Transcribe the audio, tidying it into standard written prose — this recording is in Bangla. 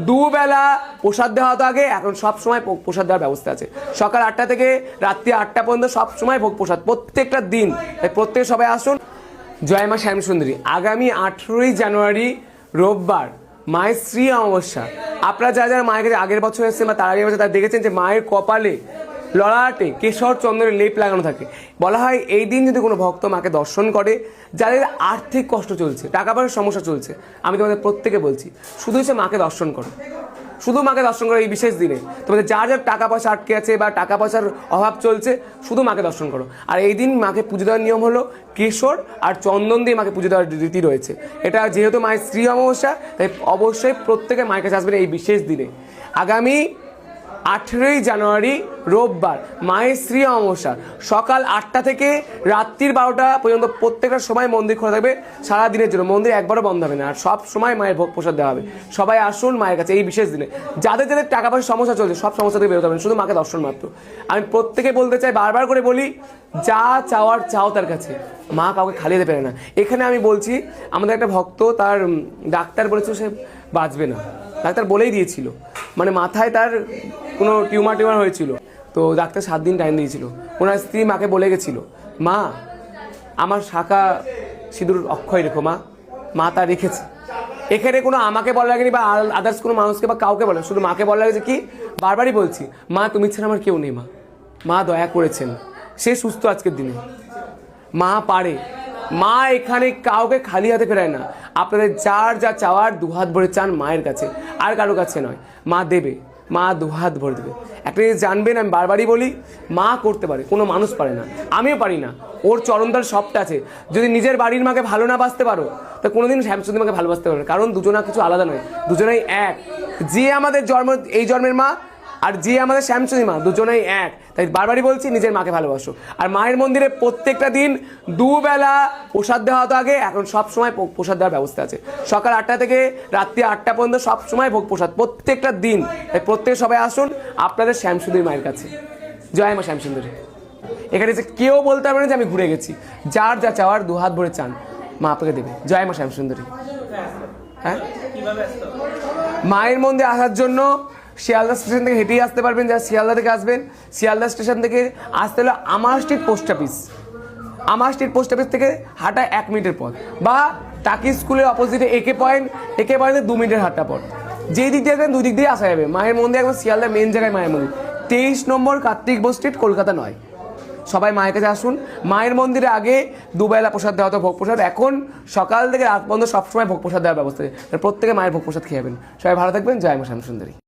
দুবেলা প্রসাদ দেওয়া হতো আগে, এখন সব সময় প্রসাদ দেওয়ার ব্যবস্থা আছে। সকাল 8টা থেকে রাত্রি 8টা পর্যন্ত সব সময় ভোগ প্রসাদ প্রত্যেকটা দিন। প্রত্যেকে সবাই আসুন। জয় মা শ্যামসুন্দরী। আগামী 18ই জানুয়ারি রোববার মায়ের শ্রী অমাবস্যা। আপনারা যারা যারা মায়ের কাছে আগের বছর এসেছেন বা তার আগের বছর তারা দেখেছেন যে মায়ের কপালে ললাটে কেশর চন্দনের লেপ লাগানো থাকে। বলা হয় এই দিন যদি কোনো ভক্ত মাকে দর্শন করে, যাদের আর্থিক কষ্ট চলছে, টাকা পয়সার সমস্যা চলছে, আমি তোমাদের প্রত্যেকে বলছি শুধু এসে মাকে দর্শন করো, শুধু মাকে দর্শন করো এই বিশেষ দিনে। তোমাদের যার যার টাকা পয়সা আটকে আছে বা টাকা পয়সার অভাব চলছে, শুধু মাকে দর্শন করো। আর এই দিন মাকে পুজো দেওয়ার নিয়ম হলো কেশর আর চন্দন দিয়ে মাকে পুজো দেওয়ার রীতি রয়েছে। এটা যেহেতু মায়ের শ্রী অমাবস্যা, তাই অবশ্যই প্রত্যেকে মায়ের কাছে আসবেন এই বিশেষ দিনে। আগামী 18ই জানুয়ারি রোববার মায়ের শ্রী অমাবস্যা, সকাল 8টা থেকে রাত্রির 12টা পর্যন্ত প্রত্যেকটা সময় মন্দির খোলা থাকবে সারাদিনের জন্য। মন্দির একবারও বন্ধ হবে না, আর সব সময় মায়ের ভোগ প্রসাদ দেওয়া হবে। সবাই আসুন মায়ের কাছে এই বিশেষ দিনে। যাদের যাদের টাকা পয়সার সমস্যা চলছে, সব সমস্যা থেকে বেরোতে হবে, শুধু মাকে দর্শন মাত্র। আমি প্রত্যেকে বলতে চাই, বারবার করে বলি, যা চাওয়ার চাও তার কাছে, মা কাউকে খালি দিতে পারে না। এখানে আমি বলছি, আমাদের একটা ভক্ত, তার ডাক্তার বলেছিল সে বাঁচবে না, ডাক্তার বলেই দিয়েছিল, মানে মাথায় তার কোনো টিউমার হয়েছিল। তো ডাক্তার 7 দিন টাইম দিয়েছিল। ওনার স্ত্রী মাকে বলে গেছিল, মা আমার শাখা সিঁদুর অক্ষয় রেখো মা। মা তা রেখেছে। এখানে কোনো আমাকে বলা লাগেনি বা আদার্স কোনো মানুষকে বা কাউকে বলে, শুধু মাকে বলা লাগছে কি, বারবারই বলছি, মা তুমি ছাড়া আমার কেউ নেই। মা দয়া করেছেন, সে সুস্থ আজকের দিনে, মা পারে। মা এখানে কাউকে খালি হাতে ফেরায় না। আপনাদের যার যা চাওয়ার দুহাত ভরে চান মায়ের কাছে, আর কারো কাছে নয়। মা দেবে, মা দুহাত ভরে দেবে। একটা জিনিস জানবেন, আমি বারবারই বলি, মা করতে পারে, কোনো মানুষ পারে না, আমিও পারি না। ওর চরণদার সবটা আছে। যদি নিজের বাড়ির মাকে ভালো না বাসতে পারো, তা কোনোদিন শ্যামসুন্দরী মাকে ভালোবাসতে পারবে না। কারণ দুজনা কিছু আলাদা নয়, দুজনেই এক। যে আমাদের এই জন্মের মা আর যে আমাদের শ্যামসুন্দরী মা, দুজনেই এক। তাই বারবারই বলছি, নিজের মাকে ভালোবাসো। আর মায়ের মন্দিরে প্রত্যেকটা দিন দুবেলা প্রসাদ দেওয়া হতো আগে, এখন সব সময় প্রসাদ দেওয়ার ব্যবস্থা আছে। সকাল 8টা থেকে রাত্রি 8টা পর্যন্ত সব সময় ভোগ প্রসাদ প্রত্যেকটা দিন। তাই প্রত্যেকে সবাই আসুন আপনাদের শ্যামসুন্দরী মায়ের কাছে। জয় মা শ্যামসুন্দরী। এখানে যে কেউ বলতে পারবে না যে আমি ঘুরে গেছি। যার যা চাওয়ার দুহাত ভরে চান, মা আপনাকে দেবে। জয় মা শ্যামসুন্দরী। হ্যাঁ, মায়ের মন্দিরে আসার জন্য শিয়ালদা স্টেশন থেকে হেঁটেই আসতে পারবেন। যারা শিয়ালদা থেকে আসবেন, শিয়ালদা স্টেশন থেকে আসতে হলে আমার স্ট্রিট পোস্ট অফিস থেকে হাঁটা 1 মিনিটের পথ, বা টাকি স্কুলের অপোজিটে একে পয়েন্টে 2 মিনিটের হাঁটা পথ। যেই দিক দিয়ে আসবেন 2 দিক দিয়ে আসা যাবে। মায়ের মন্দির একবার শিয়ালদা মেন জায়গায় মায়ের মন্দির, 23 নম্বর কার্তিক বোস স্ট্রিট, কলকাতা 9। সবাই মায়ের কাছে আসুন। মায়ের মন্দিরে আগে দুবেলা প্রসাদ দেওয়া হতো ভোগ প্রসাদ, এখন সকাল থেকে রাত পর্যন্ত সবসময় ভোগ প্রসাদ দেওয়ার ব্যবস্থা আছে। প্রত্যেকে মায়ের ভোগ প্রসাদ খেয়ে যাবেন। সবাই ভালো থাকবেন। জয় মা শ্যামসুন্দরী।